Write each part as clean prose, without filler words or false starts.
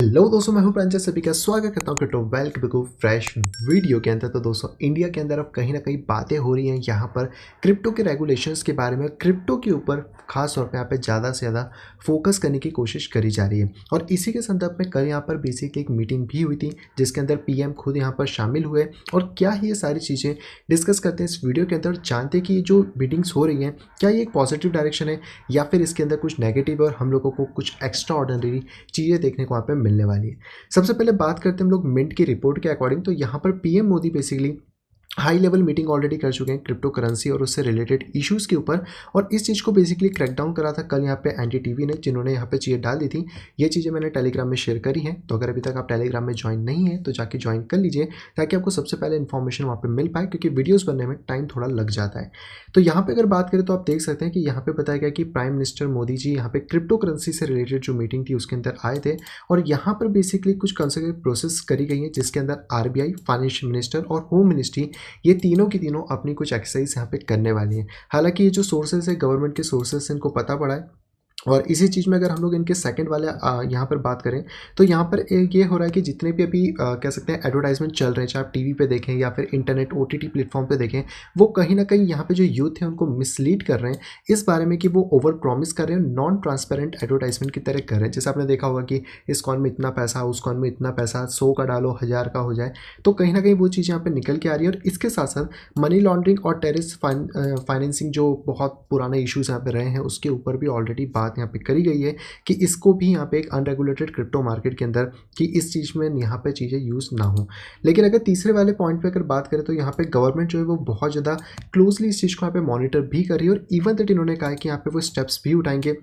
Hello दोस्तों, मैं हूं प्रांजल। सभी का स्वागत करता हूं क्रिप्टो वेल्क बिको फ्रेश वीडियो के अंदर। तो दोस्तों, इंडिया के अंदर अब कहीं ना कहीं बातें हो रही हैं यहाँ पर क्रिप्टो के रेगुलेशंस के बारे में। क्रिप्टो के ऊपर खास तौर पे यहाँ पे ज़्यादा से ज़्यादा फोकस करने की कोशिश करी जा रही है। और इसी के संदर्भ में कल यहाँ पर बेसिकली एक मीटिंग भी हुई थी जिसके अंदर पीएम खुद यहाँ पर शामिल हुए। और क्या ही ये सारी चीज़ें डिस्कस करते हैं इस वीडियो के अंदर, जानते हैं कि ये जो मीटिंग्स हो रही हैं क्या ये एक पॉजिटिव डायरेक्शन है या फिर इसके अंदर कुछ नेगेटिव और हम लोगों को कुछ एक्स्ट्रा ऑर्डिनरी चीज़ें देखने को वहाँ पे मिलने वाली है। सबसे पहले बात करते हैं हम लोग मिंट की रिपोर्ट के अकॉर्डिंग। तो यहाँ पर PM Modi basically high level meeting already कर चुके हैं क्रिप्टो करेंसी और उससे रिलेटेड इश्यूज़ के ऊपर। और इस चीज़ को बेसिकली क्रैकडाउन करा था कल यहाँ पे एनडीटीवी ने, जिन्होंने यहाँ पे चीज़ें डाल दी थी। ये चीज़ें मैंने टेलीग्राम में शेयर करी हैं, तो अगर अभी तक आप टेलीग्राम में ज्वाइन नहीं है तो जाके ज्वाइन कर लीजिए ताकि आपको सबसे पहले इन्फॉर्मेशन वहाँ पे मिल पाए, क्योंकि वीडियोज़ बनने में टाइम थोड़ा लग जाता है। तो यहाँ पे अगर बात करें तो आप देख सकते हैं कि यहाँ पे बताया गया कि प्राइम मिनिस्टर मोदी जी यहाँ पे क्रिप्टो करेंसी से रिलेटेड जो मीटिंग थी उसके अंदर आए थे। और यहाँ पर बेसिकली कुछ कंसल्टेटिव प्रोसेस करी गई है जिसके अंदर आरबीआई, फाइनेंशियल मिनिस्टर और होम मिनिस्ट्री, ये तीनों की तीनों अपनी कुछ एक्सरसाइज यहाँ पे करने वाली हैं। हालांकि ये जो सोर्सेज है गवर्नमेंट के सोर्सेज से इनको पता पड़ा है। और इसी चीज़ में अगर हम लोग इनके सेकंड वाले यहाँ पर बात करें तो यहाँ पर ये हो रहा है कि जितने भी अभी कह सकते हैं एडवर्टाइजमेंट चल रहे हैं, चाहे आप टीवी पे देखें या फिर इंटरनेट ओटीटी प्लेटफॉर्म पे देखें, वो कहीं ना कहीं यहाँ पे जो यूथ है उनको मिसलीड कर रहे हैं इस बारे में कि वो ओवर प्रॉमिस कर रहे हैं, नॉन ट्रांसपेरेंट एडवर्टाइजमेंट की तरह कर रहे हैं। जैसे आपने देखा होगा कि इस कॉइन में इतना पैसा, उस कॉइन में इतना पैसा, 100 का डालो 1000 का हो जाए। तो कहीं ना कहीं वो चीज़ यहाँ पर निकल के आ रही है। और इसके साथ साथ मनी लॉन्ड्रिंग और टेररिस्ट फाइनेंसिंग जो बहुत पुराने इशूज़ यहाँ पे रहे हैं उसके ऊपर भी ऑलरेडी बात यहाँ पे करी गई है कि इसको भी यहाँ पे एक अनरेगुलेटेड क्रिप्टो मार्केट के अंदर कि इस चीज़ में यहाँ पे चीज़ें यूज़ ना हो। लेकिन अगर तीसरे वाले पॉइंट पे अगर बात करें तो यहाँ पे गवर्नमेंट जो है वो बहुत ज़्यादा क्लोजली इस चीज़ को यहाँ पे मॉनिटर भी कर रही है। और इवन दैट इन्होंने कहा है कि यहाँ पे वो स्टेप्स भी उठाएंगे,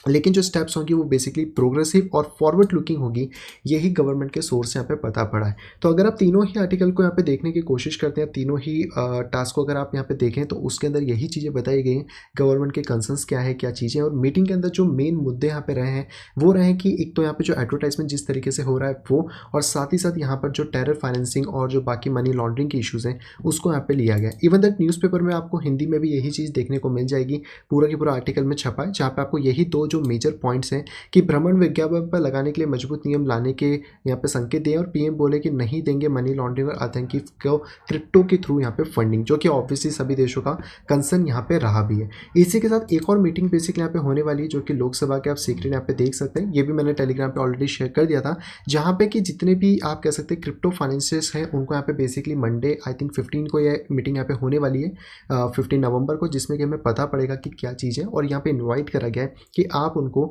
लेकिन जो स्टेप्स होंगी वो बेसिकली प्रोग्रेसिव और फॉरवर्ड लुकिंग होगी। यही गवर्नमेंट के सोर्स यहाँ पे पता पड़ा है। तो अगर आप तीनों ही आर्टिकल को यहाँ पे देखने की कोशिश करते हैं, तीनों ही टास्क को अगर आप यहाँ पे देखें तो उसके अंदर यही चीज़ें बताई गई हैं, गवर्नमेंट के कंसर्न्स क्या है, क्या चीज़ें। और मीटिंग के अंदर जो मेन मुद्दे यहाँ पे रहे हैं वो रहे कि एक तो यहाँ पे जो एडवर्टाइजमेंट जिस तरीके से हो रहा है वो, और साथ ही साथ यहाँ पर जो टेरर फाइनेंसिंग और जो बाकी मनी लॉन्ड्रिंग के इशूज़ हैं उसको यहाँ पे लिया गया। इवन दैट न्यूज़पेपर में आपको हिंदी में भी यही चीज़ देखने को मिल जाएगी, पूरा की पूरा आर्टिकल में छपा है, जहाँ पे आपको यही दो जो मेजर पॉइंट्स हैं कि भ्रमण विज्ञापन पर लगाने के लिए मजबूत नियम लाने के यहाँ पे संकेत दिए। और पीएम बोले कि नहीं देंगे मनी लॉन्ड्रिंग और आतंकी को क्रिप्टो के थ्रू यहाँ पे फंडिंग, जो कि ऑब्वियसली सभी देशों का कंसर्न यहाँ पे रहा भी है। इसी के साथ एक और मीटिंग बेसिकली यहाँ पे होने वाली है जो कि लोकसभा के आप सीक्रेट यहाँ पे देख सकते हैं। ये भी मैंने टेलीग्राम पे ऑलरेडी शेयर कर दिया था, जहाँ पे कि जितने भी आप कह सकते हैं क्रिप्टो फाइनेंसियर्स हैं उनको यहाँ पे बेसिकली मंडे आई थिंक 15 को ये मीटिंग यहाँ पे होने वाली है, 15 नवंबर को, जिसमें कि हमें पता पड़ेगा कि क्या चीज़ है। और यहाँ पे इन्वाइट करा गया है कि आप उनको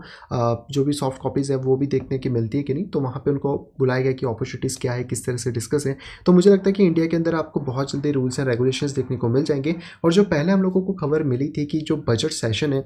जो भी सॉफ्ट कॉपीज़ है वो भी देखने की मिलती है कि नहीं, तो वहाँ पे उनको बुलाया गया कि अपॉर्चुनिटीज़ क्या है, किस तरह से डिस्कस है। तो मुझे लगता है कि इंडिया के अंदर आपको बहुत जल्दी रूल्स एंड रेगुलेशंस देखने को मिल जाएंगे। और जो पहले हम लोगों को खबर मिली थी कि जो बजट सेशन है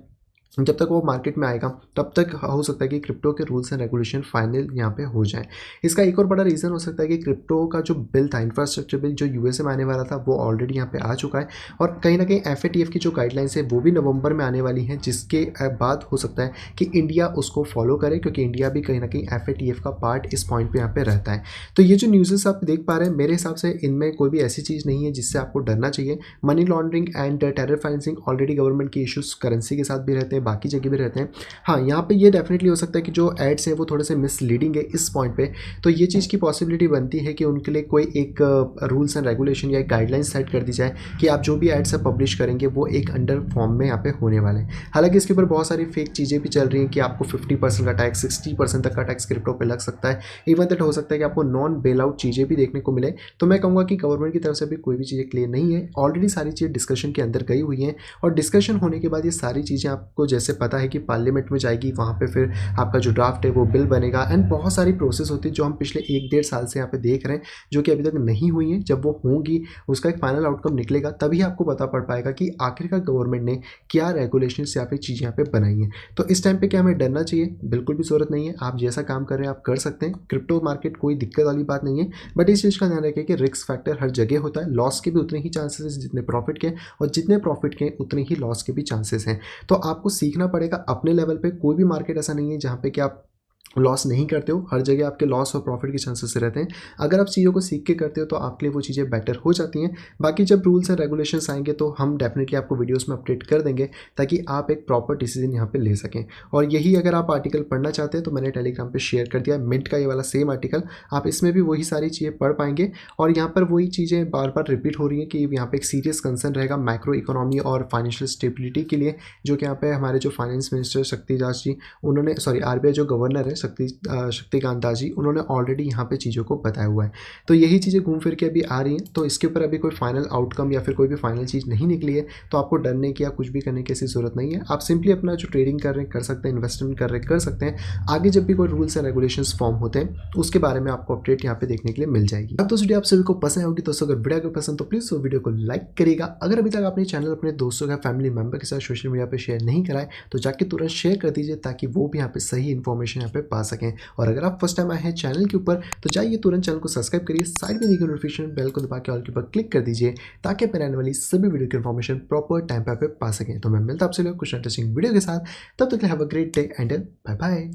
जब तक वो मार्केट में आएगा तब तक हो सकता है कि क्रिप्टो के रूल्स एंड रेगुलेशन फाइनल यहाँ पे हो जाए। इसका एक और बड़ा रीज़न हो सकता है कि क्रिप्टो का जो बिल था, इंफ्रास्ट्रक्चर बिल जो यूएसए में आने वाला था, वो ऑलरेडी यहाँ पे आ चुका है। और कहीं ना कहीं एफएटीएफ की जो गाइडलाइंस है वो भी नवंबर में आने वाली हैं, जिसके बाद हो सकता है कि इंडिया उसको फॉलो करे, क्योंकि इंडिया भी कहीं ना कहीं एफएटीएफ का पार्ट इस पॉइंट पर यहाँ पे रहता है। तो ये जो न्यूज़ आप देख पा रहे हैं, मेरे हिसाब से इनमें कोई भी ऐसी चीज़ नहीं है जिससे आपको डरना चाहिए। Money laundering and terror financing already government के इशूज़ करेंसी के साथ भी रहते हैं, बाकी जगह भी रहते हैं। हाँ, यहाँ पे ये डेफिनेटली हो सकता है कि जो एड्स हैं वो थोड़े से मिसलीडिंग है इस पॉइंट पे। तो ये चीज़ की पॉसिबिलिटी बनती है कि उनके लिए कोई एक रूल्स एंड रेगुलेशन या एक गाइडलाइन सेट कर दी जाए कि आप जो भी एड्स पब्लिश करेंगे वो एक अंडर फॉर्म में यहाँ पे होने वाले हैं। हालांकि इसके ऊपर बहुत सारी फेक चीज़ें भी चल रही हैं कि आपको 50% का टैक्स, 60% तक का टैक्स क्रिप्टो पे लग सकता है। इवन दैट हो सकता है कि आपको नॉन बेल आउट चीज़ें भी देखने को मिले। तो मैं कहूँगा कि गवर्नमेंट की तरफ से भी कोई भी चीज़ें क्लियर नहीं है, ऑलरेडी सारी चीज़ें डिस्कशन के अंदर गई हुई हैं। और डिस्कशन होने के बाद ये सारी चीज़ें आपको जैसे पता है कि पार्लियामेंट में जाएगी, वहाँ पे फिर आपका जो ड्राफ्ट है वो बिल बनेगा। एंड बहुत सारी प्रोसेस होती है जो हम पिछले 1-1.5 साल से यहाँ पे देख रहे हैं, जो कि अभी तक नहीं हुई हैं। जब वो होंगी, उसका एक फाइनल आउटकम निकलेगा, तभी आपको पता पड़ पाएगा कि आखिरकार गवर्नमेंट ने क्या रेगुलेशन या फिर चीज़ें यहाँ पे बनाई हैं। तो इस टाइम पे क्या हमें डरना चाहिए? बिल्कुल भी ज़रूरत नहीं है। आप जैसा काम कर रहे हैं आप कर सकते हैं। क्रिप्टो मार्केट कोई दिक्कत वाली बात नहीं है, बट इस चीज़ का ध्यान रखें कि रिस्क फैक्टर हर जगह होता है। लॉस के भी उतने ही चांसेस हैं जितने प्रॉफिट के, और जितने प्रॉफिट के उतने ही लॉस के भी चांसेस हैं। तो आपको सीखना पड़ेगा अपने लेवल पे। कोई भी मार्केट ऐसा नहीं है जहाँ पे कि आप लॉस नहीं करते हो। हर जगह आपके लॉस और प्रॉफिट के चांसेस रहते हैं। अगर आप चीज़ों को सीख के करते हो तो आपके लिए वो चीज़ें बेटर हो जाती हैं। बाकी जब रूल्स एंड रेगुलेशंस आएंगे तो हम डेफिनेटली आपको वीडियोस में अपडेट कर देंगे ताकि आप एक प्रॉपर डिसीजन यहाँ पे ले सकें। और यही अगर आप आर्टिकल पढ़ना चाहते हैं तो मैंने टेलीग्राम पे शेयर कर दिया मिंट का ये वाला सेम आर्टिकल। आप इसमें भी वही सारी चीज़ें पढ़ पाएंगे और यहाँ पर वही चीज़ें बार बार रिपीट हो रही हैं कि यहाँ पे एक सीरियस कंसर्न रहेगा मैक्रो इकोनॉमी और फाइनेंशियल स्टेबिलिटी के लिए, जो कि यहाँ पे हमारे जो फाइनेंस मिनिस्टर शक्तिदास जी उन्होंने आरबीआई जो गवर्नर है शक्तिकांत दास जी उन्होंने ऑलरेडी यहाँ पे चीज़ों को बताया हुआ है। तो यही चीज़ें घूम फिर के अभी आ रही हैं। तो इसके ऊपर अभी कोई फाइनल आउटकम या फिर कोई भी फाइनल चीज़ नहीं निकली है, तो आपको डरने की या कुछ भी करने की ऐसी ज़रूरत नहीं है। आप सिंपली अपना जो ट्रेडिंग कर रहे हैं कर सकते हैं, इन्वेस्टमेंट कर रहे हैं कर सकते हैं। आगे जब भी कोई रूल्स एंड रेगुलेशंस फॉर्म होते हैं उसके बारे में आपको अपडेट यहाँ पे देखने के लिए मिल जाएगी। अब तो वीडियो आप सभी को पसंद होगी, दोस्तों अगर वीडियो को पसंद तो प्लीज़ वो वीडियो को लाइक करिएगा। अगर अभी तक आपने चैनल अपने दोस्तों या फैमिली मेंबर के साथ सोशल मीडिया पे शेयर नहीं कराए तो जाके तुरंत शेयर कर दीजिए ताकि वो भी यहाँ पे सही इन्फॉर्मेशन यहाँ पे पा सकें। और अगर आप फर्स्ट टाइम आए हैं चैनल के ऊपर तो जाइए तुरंत चैनल को सब्सक्राइब करिए, साइड में दी गई नोटिफिकेशन बेल को दबा के ऑल के ऊपर क्लिक कर दीजिए ताकि आप आने वाली सभी वीडियो की इन्फॉर्मेशन प्रॉपर टाइम पे पा सकें। तो मैं मिलता आपसे कुछ इंटरेस्टिंग वीडियो के साथ, तब तक have a great day and bye bye.